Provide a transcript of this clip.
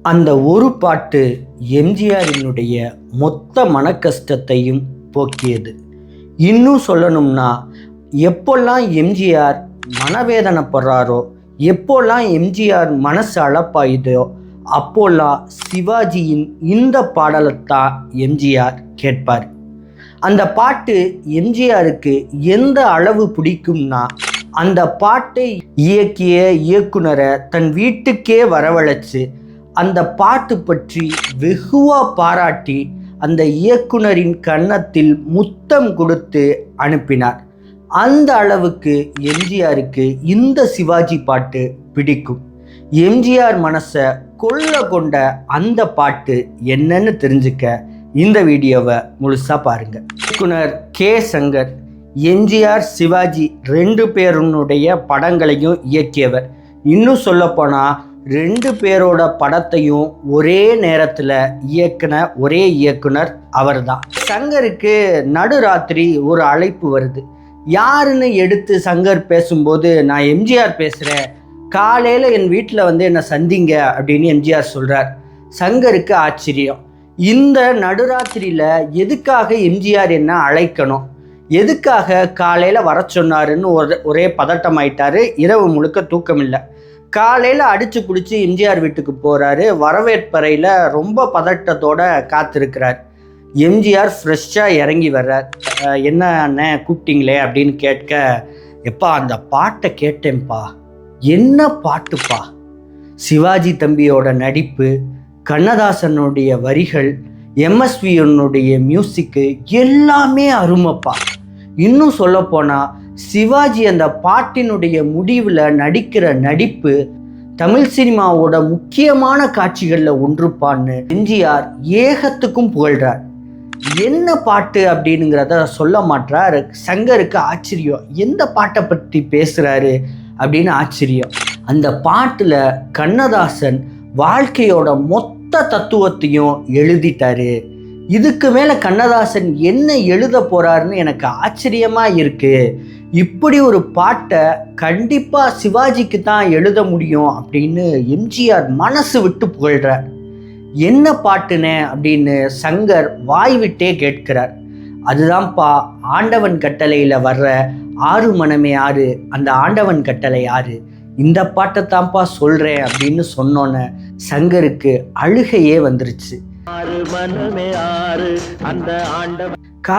அந்த ஒரு பாட்டு எம்ஜிஆரினுடைய மொத்த மன கஷ்டத்தையும் போக்கியது. இன்னும் சொல்லணும்னா, எப்போல்லாம் எம்ஜிஆர் மனவேதனைப்படுறாரோ, எப்போல்லாம் எம்ஜிஆர் மனசு அழப்பாயுதோ, அப்போல்லாம் சிவாஜியின் இந்த பாடலைத்தான் எம்ஜிஆர் கேட்பார். அந்த பாட்டு எம்ஜிஆருக்கு எந்த அளவு பிடிக்கும்னா, அந்த பாட்டை இயக்கிய இயக்குனரை தன் வீட்டுக்கே வரவழைச்சு அந்த பாட்டு பற்றி வெகுவாக பாராட்டி அந்த இயக்குனரின் கன்னத்தில் முத்தம் கொடுத்து அனுப்பினார். அந்த அளவுக்கு எம்ஜிஆருக்கு இந்த சிவாஜி பாட்டு பிடிக்கும். எம்ஜிஆர் மனசை கொண்ட அந்த பாட்டு என்னன்னு தெரிஞ்சுக்க இந்த வீடியோவை முழுசாக பாருங்கள். இயக்குனர் கே. சங்கர் எம்ஜிஆர் சிவாஜி 2 பேருடைய படங்களையும் இயக்கியவர். இன்னும் சொல்லப்போனால் 2 பேரோட படத்தையும் ஒரே நேரத்தில் இயக்குன ஒரே இயக்குனர் அவர் தான். சங்கருக்கு நடுராத்திரி ஒரு அழைப்பு வருது. யாருன்னு எடுத்து சங்கர் பேசும்போது, நான் எம்ஜிஆர் பேசுகிறேன், காலையில் என் வீட்டில் வந்து என்னை சந்திங்க அப்படின்னு எம்ஜிஆர் சொல்கிறார். சங்கருக்கு ஆச்சரியம். இந்த நடுராத்திரியில் எதுக்காக எம்ஜிஆர் என்ன அழைக்கணும், எதுக்காக காலையில் வர சொன்னாருன்னு ஒரே பதட்டமாயிட்டாரு. இரவு முழுக்க தூக்கம் இல்லை. காலையில் அடித்து பிடிச்சி எம்ஜிஆர் வீட்டுக்கு போகிறாரு. வரவேற்பறையில் ரொம்ப பதட்டத்தோடு காத்திருக்கிறார். எம்ஜிஆர் ஃப்ரெஷ்ஷாக இறங்கி வர்றார். என்ன அண்ணன் கூப்பிட்டீங்களே அப்படின்னு கேட்க, எப்பா அந்த பாட்டை கேட்டேன்ப்பா, என்ன பாட்டுப்பா, சிவாஜி தம்பியோட நடிப்பு, கண்ணதாசனுடைய வரிகள், எம்எஸ்வினுடைய மியூசிக்கு எல்லாமே அருமைப்பா. இன்னும் சொல்லப்போனால் சிவாஜி அந்த பாட்டினுடைய முடிவில் நடிக்கிற நடிப்பு தமிழ் சினிமாவோட முக்கியமான காட்சிகளில் ஒன்றுப்பான்னு எம்ஜிஆர் ஏகத்துக்கும் புகழ்கிறார். என்ன பாட்டு அப்படிங்கிறத சொல்ல மாட்டார். சங்கருக்கு ஆச்சரியம், எந்த பாட்டை பற்றி பேசுகிறாரு அப்படின்னு ஆச்சரியம். அந்த பாட்டில் கண்ணதாசன் வாழ்க்கையோட மொத்த தத்துவத்தையும் எழுதிட்டாரு. இதுக்கு மேலே கண்ணதாசன் என்ன எழுத போகிறாருன்னு எனக்கு ஆச்சரியமாக இருக்குது. இப்படி ஒரு பாட்டை கண்டிப்பாக சிவாஜிக்கு தான் எழுத முடியும் அப்படின்னு எம்ஜிஆர் மனசு விட்டு புகழ்கிறார். என்ன பாட்டுனே அப்படின்னு சங்கர் வாய் விட்டே கேட்கிறார். அதுதான்ப்பா ஆண்டவன் கட்டளையில் வர்ற 6 மனமே 6, அந்த ஆண்டவன் கட்டளை 6, இந்த பாட்டை தான்ப்பா சொல்கிறேன் அப்படின்னு சொன்னோன்னே சங்கருக்கு அழுகையே வந்துருச்சு. 6 மனமே 6, அந்த ஆண்டவன்